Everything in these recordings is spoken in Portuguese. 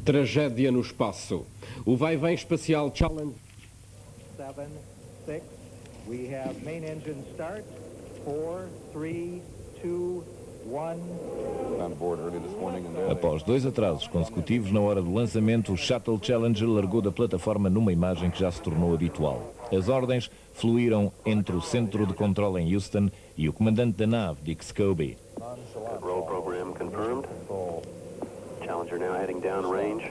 Tragédia no espaço. O vai-vem espacial Challenge 7, 6. We have main engine start. 4, 3, 2, 1. Após 2 atrasos consecutivos na hora do lançamento, o Shuttle Challenger largou da plataforma numa imagem que já se tornou habitual. As ordens fluíram entre o centro de controle em Houston e o comandante da nave, Dick Scobie. Roll program confirmed. Challenger now heading downrange.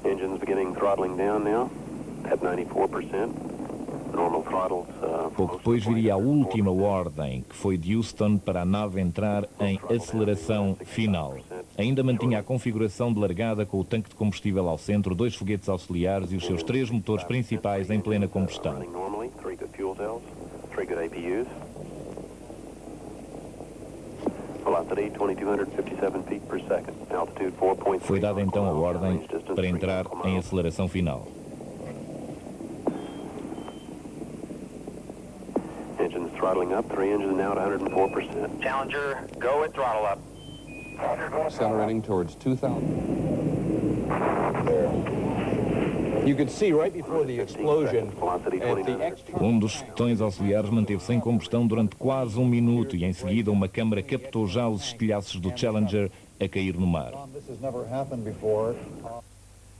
Engines beginning throttling down now at 94%. Normal throttles. Pouco depois viria a última ordem, que foi de Houston para a nave entrar em aceleração final. Ainda mantinha a configuração de largada com o tanque de combustível ao centro, 2 foguetes auxiliares e os seus 3 motores principais em plena combustão. Foi dada então a ordem para entrar em aceleração final. Engines throttling up, 3 engines now at 104%. Challenger, go at throttle up. Accelerating towards 2,000. You could see right before the explosion at the extra... Dos botões auxiliares manteve-se sem combustão durante quase 1 minuto e em seguida uma câmara captou já os estilhaços do Challenger a cair no mar. This has never happened before.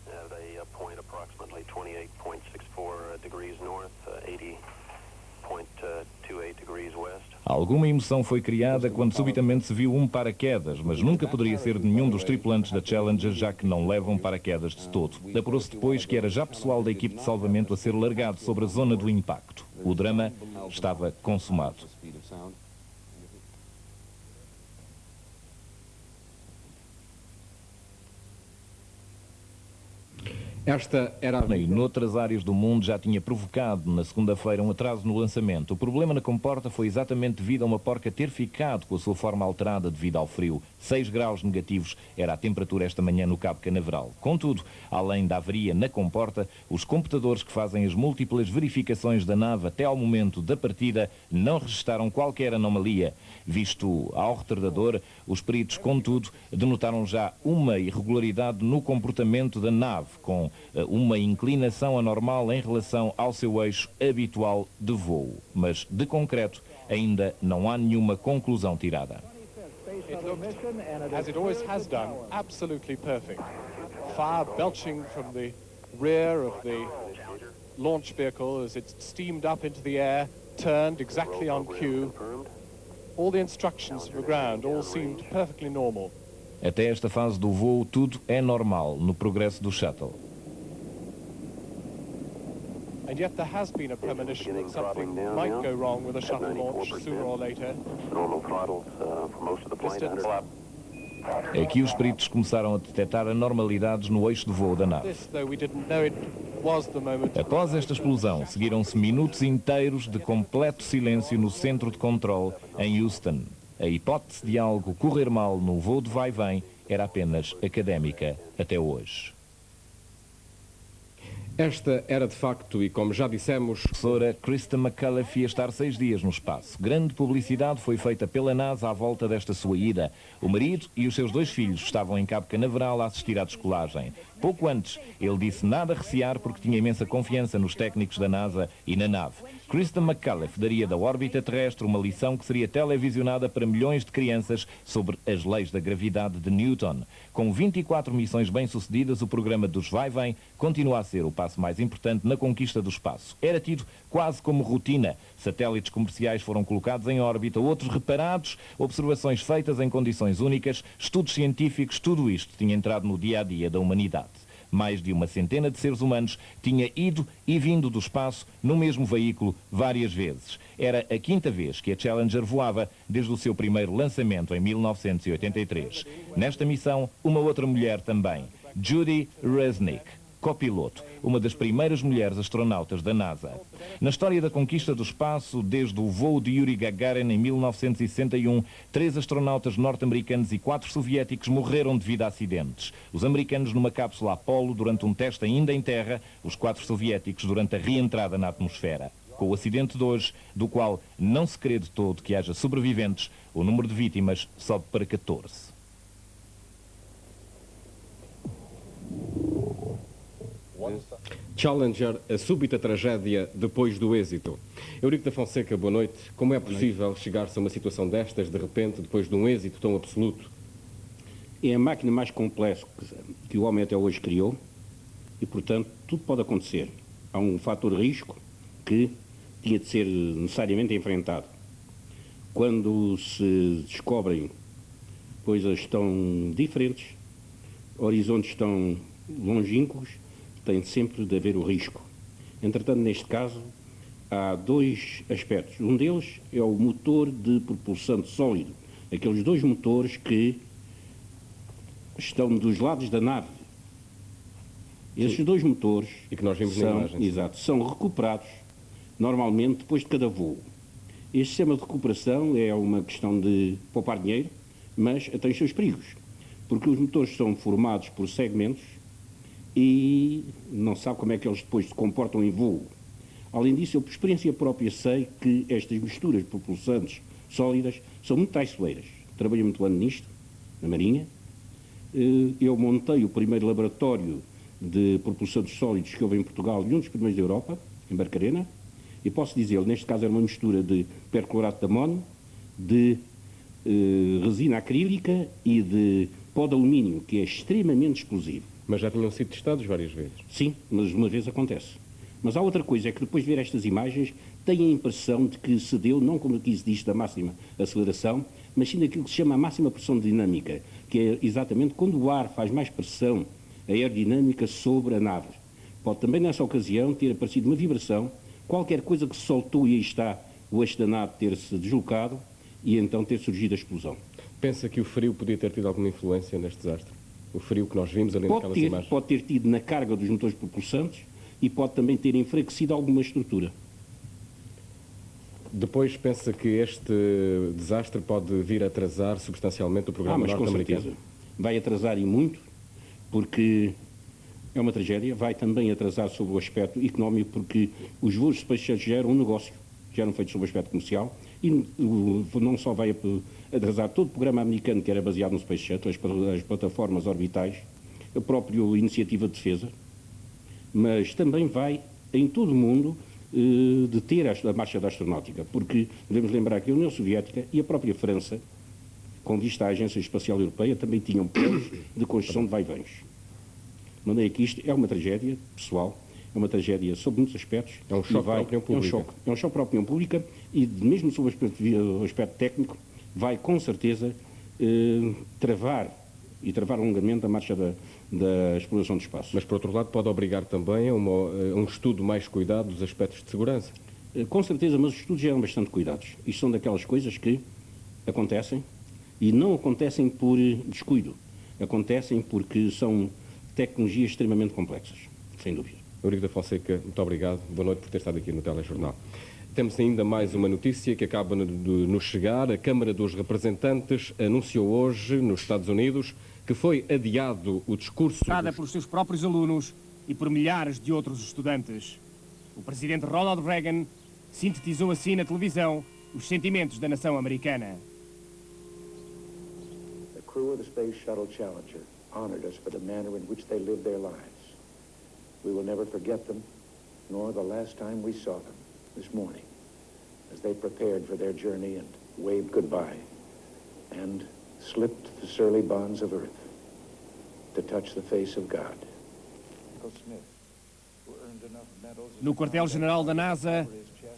At a point approximately 28.64 degrees north, 80.28 degrees west. Alguma emoção foi criada quando subitamente se viu um paraquedas, mas nunca poderia ser de nenhum dos tripulantes da Challenger, já que não levam paraquedas de todo. Apurou-se depois que era já pessoal da equipe de salvamento a ser largado sobre a zona do impacto. O drama estava consumado. Esta era a... E noutras áreas do mundo já tinha provocado na segunda-feira um atraso no lançamento. O problema na comporta foi exatamente devido a uma porca ter ficado com a sua forma alterada devido ao frio. 6 graus negativos era a temperatura esta manhã no Cabo Canaveral. Contudo, além da avaria na comporta, os computadores que fazem as múltiplas verificações da nave até ao momento da partida não registaram qualquer anomalia. Visto ao retardador, os peritos, contudo, denotaram já uma irregularidade no comportamento da nave, com uma inclinação anormal em relação ao seu eixo habitual de voo. Mas, de concreto, ainda não há nenhuma conclusão tirada. It looked, as it always has done, absolutely perfect. Fire belching from the rear of the launch vehicle as it steamed up into the air, turned exactly on cue. All the instructions for ground all seemed perfectly normal. Até esta fase do voo, tudo é normal no progresso do shuttle. And yet there has been a premonition that something might go wrong with a shuttle launch sooner or later. Normal throttles for most of the plane. Aqui os peritos começaram a detectar anormalidades no eixo de voo da nave. This, though we didn't know it, was the moment. Após esta explosão, seguiram-se minutos inteiros de completo silêncio no centro de controle em Houston. A hipótese de algo correr mal no voo de vai-vem era apenas académica até hoje. Esta era de facto, e como já dissemos... A professora Krista McAuliffe ia estar 6 dias no espaço. Grande publicidade foi feita pela NASA à volta desta sua ida. O marido e os seus 2 filhos estavam em Cabo Canaveral a assistir à descolagem. Pouco antes, ele disse nada a recear porque tinha imensa confiança nos técnicos da NASA e na nave. Krista McAuliffe daria da órbita terrestre uma lição que seria televisionada para milhões de crianças sobre as leis da gravidade de Newton. Com 24 missões bem-sucedidas, o programa dos vai-vem continua a ser o passo mais importante na conquista do espaço. Era tido quase como rotina. Satélites comerciais foram colocados em órbita, outros reparados, observações feitas em condições únicas, estudos científicos, tudo isto tinha entrado no dia-a-dia da humanidade. Mais de uma centena de seres humanos tinha ido e vindo do espaço no mesmo veículo várias vezes. Era a 5ª vez que a Challenger voava desde o seu primeiro lançamento em 1983. Nesta missão, uma outra mulher também, Judy Resnick. copiloto, uma das primeiras mulheres astronautas da NASA. Na história da conquista do espaço, desde o voo de Yuri Gagarin em 1961, 3 astronautas norte-americanos e 4 soviéticos morreram devido a acidentes. Os americanos numa cápsula Apollo durante um teste ainda em terra, os 4 soviéticos durante a reentrada na atmosfera. Com o acidente de hoje, do qual não se crê de todo que haja sobreviventes, o número de vítimas sobe para 14. Challenger, a súbita tragédia depois do êxito. Eurico da Fonseca, boa noite. Como é possível chegar-se a uma situação destas, de repente, depois de um êxito tão absoluto? É a máquina mais complexa que o homem até hoje criou e, portanto, tudo pode acontecer. Há um fator risco que tinha de ser necessariamente enfrentado. Quando se descobrem coisas tão diferentes, horizontes tão longínquos, tem sempre de haver o risco. Entretanto, neste caso, há 2 aspectos. Um deles é o motor de propulsão sólido, aqueles 2 motores que estão dos lados da nave. Esses 2 motores e que nós vimos na imagem. Exato, são recuperados normalmente depois de cada voo. Este sistema de recuperação é uma questão de poupar dinheiro, mas tem os seus perigos, porque os motores são formados por segmentos e não sabe como é que eles depois se comportam em voo. Além disso, eu por experiência própria sei que estas misturas propulsantes sólidas são muito traiçoeiras. Trabalhei muito ano nisto, na Marinha. Eu montei o primeiro laboratório de propulsantes sólidos que houve em Portugal e um dos primeiros da Europa, em Barcarena, e posso dizer, neste caso era uma mistura de perclorato de amónio, de resina acrílica e de pó de alumínio, que é extremamente explosivo. Mas já tinham sido testados várias vezes. Sim, mas uma vez acontece. Mas há outra coisa, é que depois de ver estas imagens, tenho a impressão de que se deu, não como aqui se diz da máxima aceleração, mas sim daquilo que se chama a máxima pressão dinâmica, que é exatamente quando o ar faz mais pressão aerodinâmica sobre a nave. Pode também, nessa ocasião, ter aparecido uma vibração, qualquer coisa que se soltou e aí está o eixo da nave ter-se deslocado e então ter surgido a explosão. Pensa que o frio podia ter tido alguma influência neste desastre? O frio que nós vimos ali naquelas imagens? Pode ter tido na carga dos motores propulsantes e pode também ter enfraquecido alguma estrutura. Depois pensa que este desastre pode vir a atrasar substancialmente o programa norte-americano? Com certeza. Vai atrasar e muito, porque é uma tragédia. Vai também atrasar sobre o aspecto económico, porque os voos de Space Shuttle geram um negócio, geram feitos sobre o aspecto comercial, e não só vai atrasar todo o programa americano que era baseado no Space Shuttle, as plataformas orbitais, a própria iniciativa de defesa, mas também vai, em todo o mundo, deter a marcha da astronáutica, porque devemos lembrar que a União Soviética e a própria França, com vista à Agência Espacial Europeia, também tinham planos de construção de vai-vens. De maneira que isto é uma tragédia pessoal, é uma tragédia sob muitos aspectos. É um choque para a opinião pública. É um choque para a opinião pública e, mesmo sob o aspecto técnico, vai com certeza travar longamente a marcha da exploração do espaço. Mas, por outro lado, pode obrigar também a um estudo mais cuidado dos aspectos de segurança? Com certeza, mas os estudos geram bastante cuidados. Isto são daquelas coisas que acontecem e não acontecem por descuido. Acontecem porque são tecnologias extremamente complexas, sem dúvida. Eurico da Fonseca, muito obrigado. Boa noite por ter estado aqui no Telejornal. Temos ainda mais uma notícia que acaba de nos chegar. A Câmara dos Representantes anunciou hoje, nos Estados Unidos, que foi adiado o discurso... pelos seus próprios alunos e por milhares de outros estudantes. O presidente Ronald Reagan sintetizou assim na televisão os sentimentos da nação americana. The crew of the Space Shuttle Challenger honored us for the manner in which they lived their lives. We will never forget them, nor the last time we saw them, this morning, as they prepared for their journey and waved goodbye, and slipped the surly bonds of earth to touch the face of God. No quartel-general da NASA,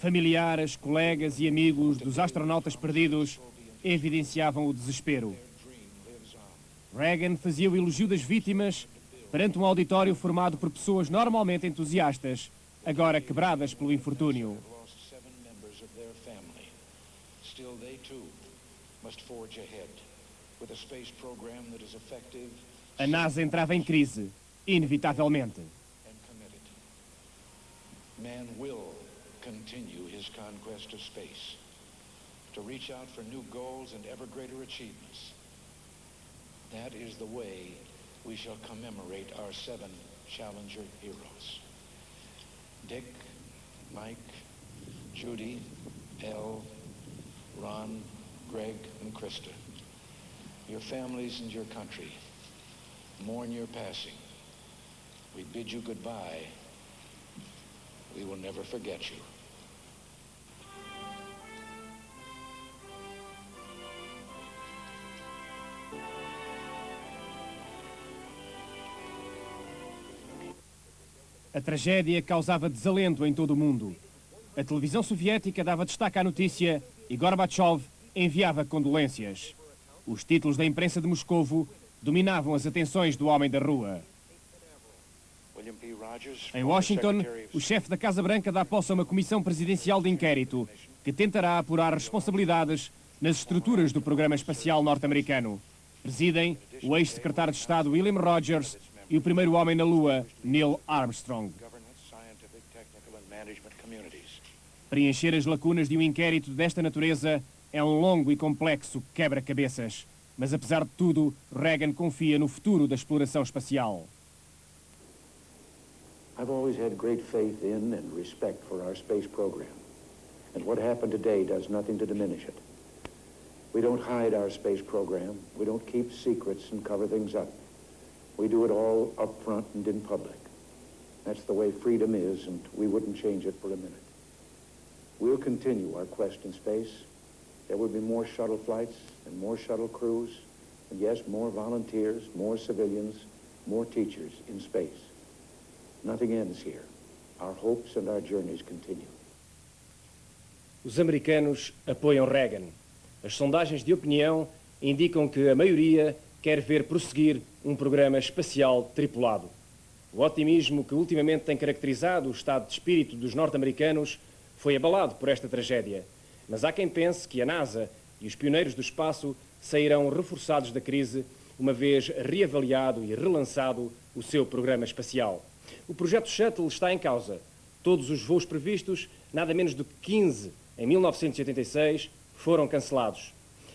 familiares, colegas e amigos dos astronautas perdidos evidenciavam o desespero. Reagan fazia o elogio das vítimas perante um auditório formado por pessoas normalmente entusiastas, agora quebradas pelo infortúnio. A NASA entrava em crise, inevitavelmente. man will continue his conquest of space, to reach out for new goals and ever greater achievements. That is the way we shall commemorate our 7 Challenger heroes. Dick, Mike, Judy, Elle, Ron, Greg, and Krista. Your families and your country mourn your passing. We bid you goodbye. We will never forget you. A tragédia causava desalento em todo o mundo. A televisão soviética dava destaque à notícia e Gorbachev enviava condolências. Os títulos da imprensa de Moscovo dominavam as atenções do homem da rua. Em Washington, o chefe da Casa Branca dá posse a uma comissão presidencial de inquérito que tentará apurar responsabilidades nas estruturas do programa espacial norte-americano. Presidem o ex-secretário de Estado William Rogers e o primeiro homem na Lua, Neil Armstrong. Preencher as lacunas de um inquérito desta natureza é um longo e complexo quebra-cabeças. Mas, apesar de tudo, Reagan confia no futuro da exploração espacial. I've always had great faith in and respect for our space program. And what happened today does nothing to diminish it. We don't hide our space program. We don't keep secrets and cover things up. We do it all up front and in public. That's the way freedom is, and we wouldn't change it for a minute. We'll continue our quest in space. There will be more shuttle flights and more shuttle crews, and yes, more volunteers, more civilians, more teachers in space. Nothing ends here. Our hopes and our journeys continue. Os americanos apoiam Reagan. As sondagens de opinião indicam que a maioria quer ver prosseguir um programa espacial tripulado. O otimismo que ultimamente tem caracterizado o estado de espírito dos norte-americanos foi abalado por esta tragédia. Mas há quem pense que a NASA e os pioneiros do espaço sairão reforçados da crise, uma vez reavaliado e relançado o seu programa espacial. O projeto Shuttle está em causa. Todos os voos previstos, nada menos do que 15 em 1986, foram cancelados.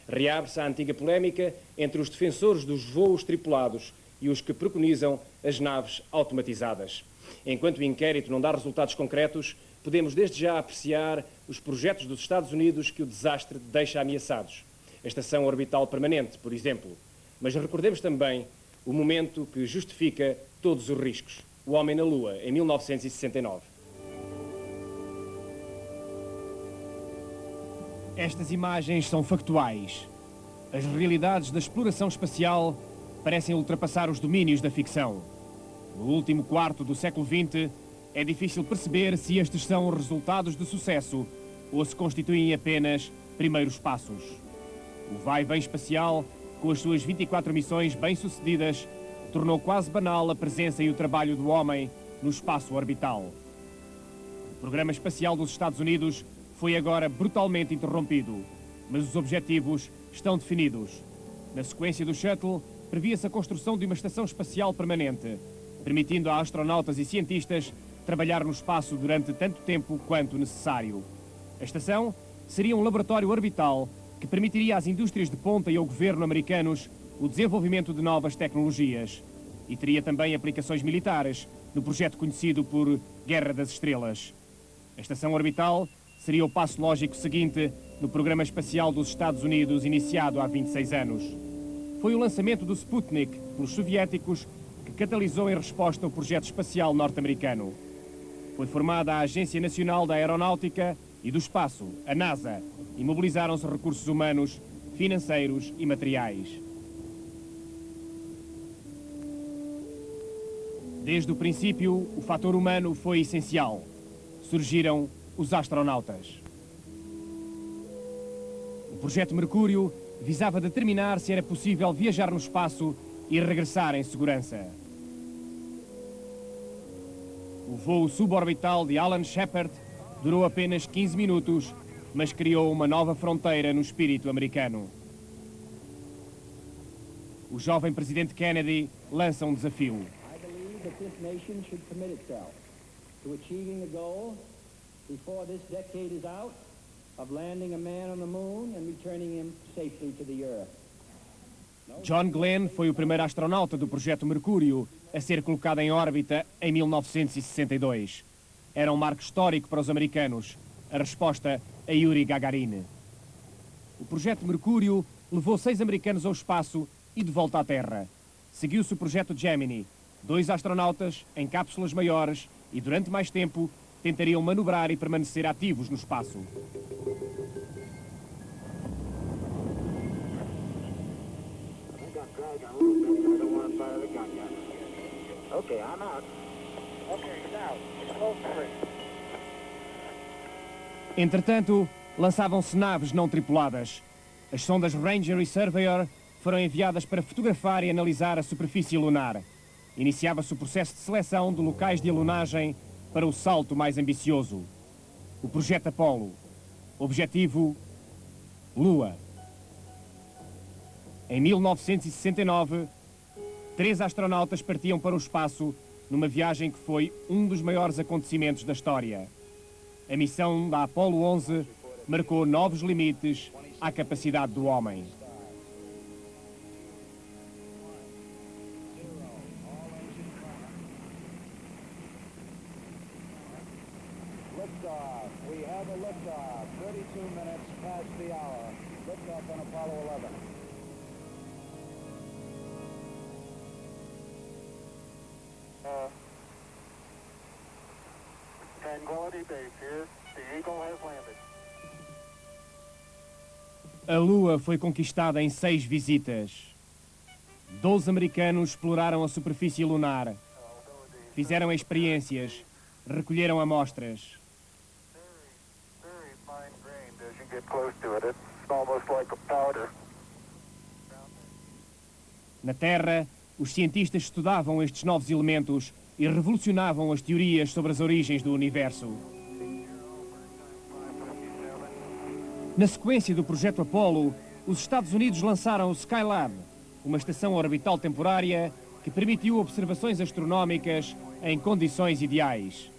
Reabre-se a antiga polémica entre os defensores dos voos tripulados e os que preconizam as naves automatizadas. Enquanto o inquérito não dá resultados concretos, podemos desde já apreciar os projetos dos Estados Unidos que o desastre deixa ameaçados. A estação orbital permanente, por exemplo. Mas recordemos também o momento que justifica todos os riscos. O homem na Lua, em 1969. Estas imagens são factuais. As realidades da exploração espacial parecem ultrapassar os domínios da ficção. No último quarto do século XX, é difícil perceber se estes são resultados de sucesso ou se constituem apenas primeiros passos. O vai-vem espacial, com as suas 24 missões bem-sucedidas, tornou quase banal a presença e o trabalho do homem no espaço orbital. O programa espacial dos Estados Unidos foi agora brutalmente interrompido, mas os objetivos estão definidos. Na sequência do Shuttle, previa-se a construção de uma estação espacial permanente, permitindo a astronautas e cientistas trabalhar no espaço durante tanto tempo quanto necessário. A estação seria um laboratório orbital que permitiria às indústrias de ponta e ao governo americanos o desenvolvimento de novas tecnologias. E teria também aplicações militares no projeto conhecido por Guerra das Estrelas. A estação orbital seria o passo lógico seguinte no programa espacial dos Estados Unidos, iniciado há 26 anos. Foi o lançamento do Sputnik pelos soviéticos que catalisou em resposta ao projeto espacial norte-americano. Foi formada a Agência Nacional da Aeronáutica e do Espaço, a NASA, e mobilizaram-se recursos humanos, financeiros e materiais. Desde o princípio, o fator humano foi essencial. Surgiram os astronautas. O projeto Mercúrio visava determinar se era possível viajar no espaço e regressar em segurança. O voo suborbital de Alan Shepard durou apenas 15 minutos, mas criou uma nova fronteira no espírito americano. O jovem presidente Kennedy lança um desafio. to achieving the goal before this decade is out of landing a man on the moon and returning him safely to the Earth. John Glenn foi o primeiro astronauta do projeto Mercúrio a ser colocado em órbita em 1962. Era um marco histórico para os americanos, a resposta a Yuri Gagarin. O projeto Mercúrio levou 6 americanos ao espaço e de volta à Terra. Seguiu-se o projeto Gemini. 2 astronautas em cápsulas maiores e durante mais tempo tentariam manobrar e permanecer ativos no espaço. Okay, I'm out. Okay, now, close free. Entretanto, lançavam-se naves não tripuladas. As sondas Ranger e Surveyor foram enviadas para fotografar e analisar a superfície lunar. Iniciava-se o processo de seleção de locais de alunagem para o salto mais ambicioso. O projeto Apollo. Objetivo: Lua. Em 1969, 3 astronautas partiam para o espaço numa viagem que foi um dos maiores acontecimentos da história. A missão da Apollo 11 marcou novos limites à capacidade do homem. Liftoff. We have a liftoff. 32 minutes past the hour. Liftoff on Apollo 11. Tranquility Base here. The Eagle has landed. A Lua foi conquistada em 6 visitas. 12 americanos exploraram a superfície lunar. Fizeram experiências, recolheram amostras. Very fine grained as you get close to it. It's almost like a powder. Na Terra, os cientistas estudavam estes novos elementos e revolucionavam as teorias sobre as origens do universo. Na sequência do projeto Apollo, os Estados Unidos lançaram o Skylab, uma estação orbital temporária que permitiu observações astronómicas em condições ideais.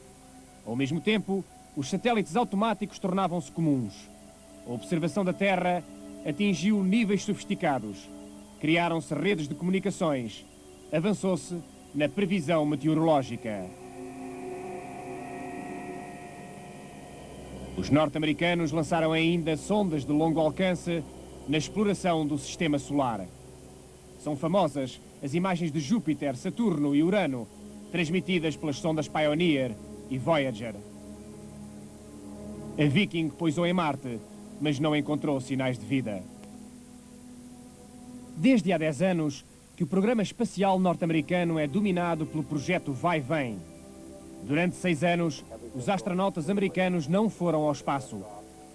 Ao mesmo tempo, os satélites automáticos tornavam-se comuns. A observação da Terra atingiu níveis sofisticados. Criaram-se redes de comunicações. Avançou-se na previsão meteorológica. Os norte-americanos lançaram ainda sondas de longo alcance na exploração do sistema solar. São famosas as imagens de Júpiter, Saturno e Urano, transmitidas pelas sondas Pioneer e Voyager. A Viking pousou em Marte, mas não encontrou sinais de vida. Desde há 10 anos que o programa espacial norte-americano é dominado pelo projeto Vai-Vem. Durante 6 anos, os astronautas americanos não foram ao espaço.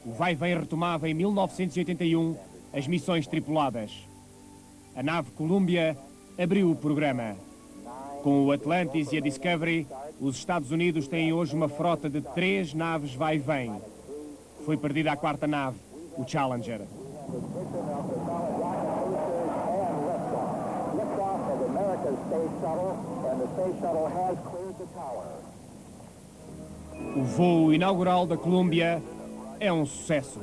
O Vai-Vem retomava em 1981 as missões tripuladas. A nave Columbia abriu o programa. Com o Atlantis e a Discovery, os Estados Unidos têm hoje uma frota de 3 naves Vai-Vem. Foi perdida a 4ª nave, o Challenger. O voo inaugural da Columbia é um sucesso.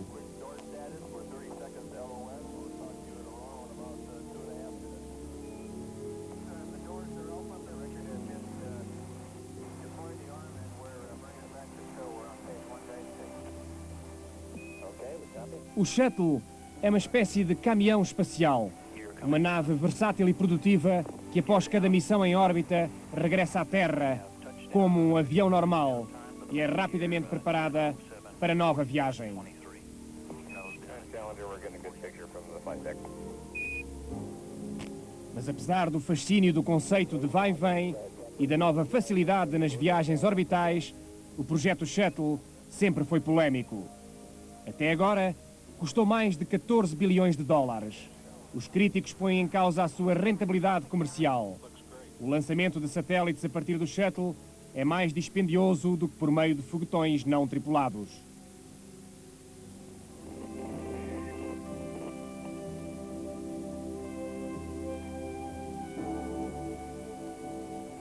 O Shuttle é uma espécie de caminhão espacial, uma nave versátil e produtiva que após cada missão em órbita regressa à Terra como um avião normal e é rapidamente preparada para nova viagem. Mas apesar do fascínio do conceito de vai-vem e da nova facilidade nas viagens orbitais, o projeto Shuttle sempre foi polémico. Até agora, custou mais de 14 bilhões de dólares. Os críticos põem em causa a sua rentabilidade comercial. O lançamento de satélites a partir do Shuttle é mais dispendioso do que por meio de foguetões não tripulados.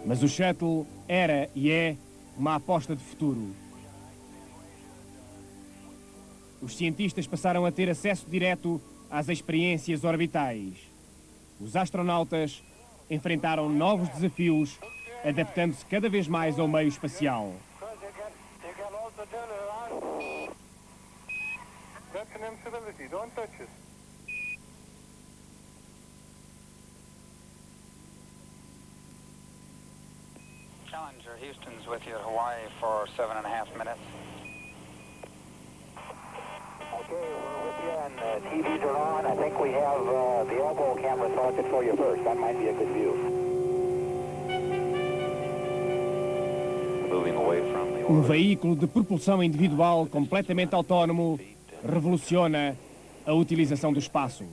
Mas o Shuttle era e é uma aposta de futuro. Os cientistas passaram a ter acesso direto às experiências orbitais. Os astronautas enfrentaram novos desafios, adaptando-se cada vez mais ao meio espacial. That's an incivility. Don't touch it. Challenger, Houston's with you at Hawaii for 7.5 minutes. Okay, we're with you, and the TVs are on. I think we have the elbow camera selected for you first. That might be a good view. Moving away from the Um veículo de propulsão individual completamente autónomo revoluciona a utilização do espaço.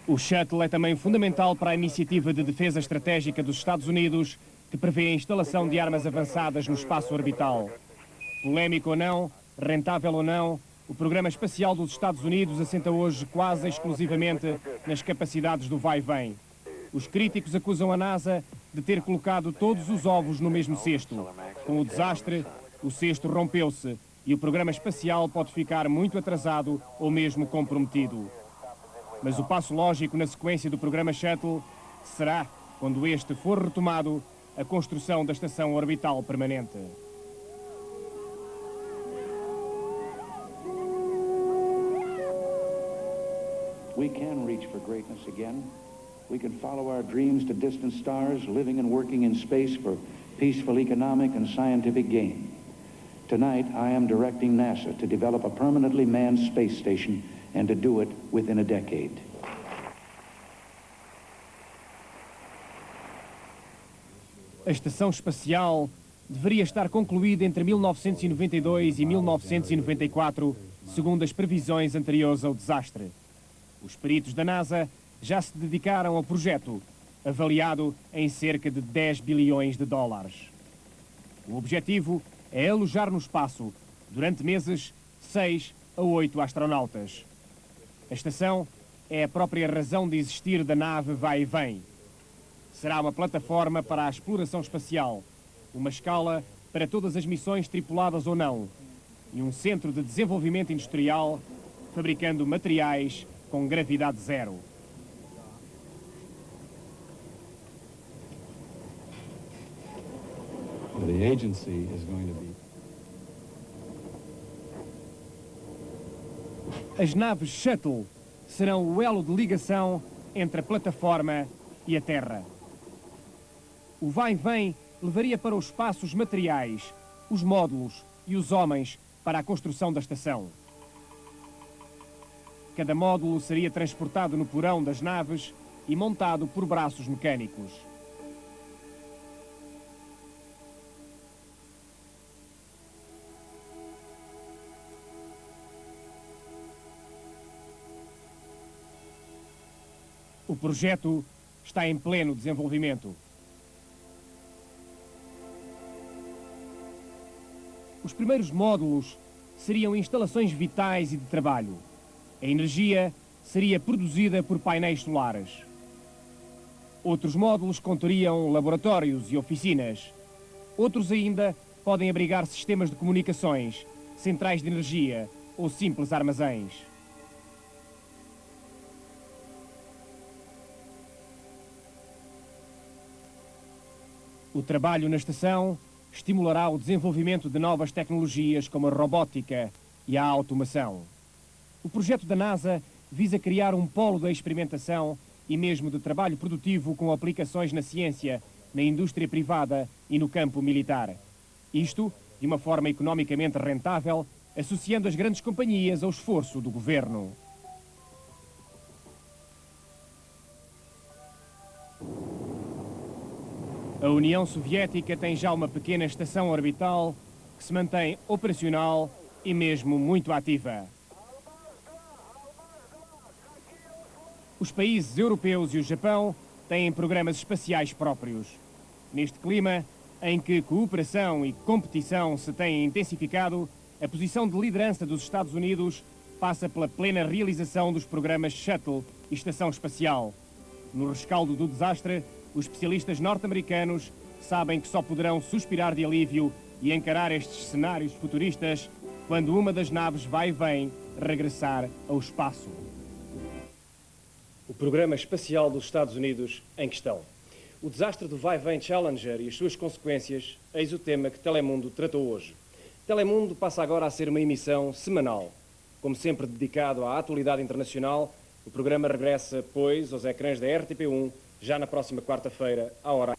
O shuttle é também fundamental para a iniciativa de defesa estratégica dos Estados Unidos, que prevê a instalação de armas avançadas no espaço orbital. Polémico ou não, rentável ou não, o programa espacial dos Estados Unidos assenta hoje quase exclusivamente nas capacidades do vai-vem. Os críticos acusam a NASA de ter colocado todos os ovos no mesmo cesto. Com o desastre, o cesto rompeu-se e o programa espacial pode ficar muito atrasado ou mesmo comprometido. Mas o passo lógico na sequência do programa Shuttle será, quando este for retomado, a construção da estação orbital permanente. We can reach for greatness again. We can follow our dreams to distant stars, living and working in space for peaceful economic and scientific gain. Tonight, I am directing NASA to develop a permanently manned space station and to do it within a decade. A estação espacial deveria estar concluída entre 1992 e 1994, segundo as previsões anteriores ao desastre. Os peritos da NASA já se dedicaram ao projeto, avaliado em cerca de 10 bilhões de dólares. O objetivo é alojar no espaço, durante meses, 6 a 8 astronautas. A estação é a própria razão de existir da nave vai e vem. Será uma plataforma para a exploração espacial, uma escala para todas as missões tripuladas ou não, e um centro de desenvolvimento industrial, fabricando materiais com gravidade zero. The agency is going to be... As naves Shuttle serão o elo de ligação entre a plataforma e a Terra. O vai-vem levaria para o espaço os materiais, os módulos e os homens para a construção da estação. Cada módulo seria transportado no porão das naves e montado por braços mecânicos. O projeto está em pleno desenvolvimento. Os primeiros módulos seriam instalações vitais e de trabalho. A energia seria produzida por painéis solares. Outros módulos contariam laboratórios e oficinas. Outros ainda podem abrigar sistemas de comunicações, centrais de energia ou simples armazéns. O trabalho na estação estimulará o desenvolvimento de novas tecnologias como a robótica e a automação. O projeto da NASA visa criar um polo da experimentação e mesmo de trabalho produtivo com aplicações na ciência, na indústria privada e no campo militar. Isto de uma forma economicamente rentável, associando as grandes companhias ao esforço do governo. A União Soviética tem já uma pequena estação orbital que se mantém operacional e mesmo muito ativa. Os países europeus e o Japão têm programas espaciais próprios. Neste clima, em que cooperação e competição se têm intensificado, a posição de liderança dos Estados Unidos passa pela plena realização dos programas Shuttle e Estação Espacial. No rescaldo do desastre, os especialistas norte-americanos sabem que só poderão suspirar de alívio e encarar estes cenários futuristas quando uma das naves vai e vem regressar ao espaço. O programa espacial dos Estados Unidos em questão. O desastre do vai-vem Challenger e as suas consequências, eis o tema que Telemundo tratou hoje. Telemundo passa agora a ser uma emissão semanal. Como sempre dedicado à atualidade internacional, o programa regressa, pois, aos ecrãs da RTP1 já na próxima quarta-feira, à hora.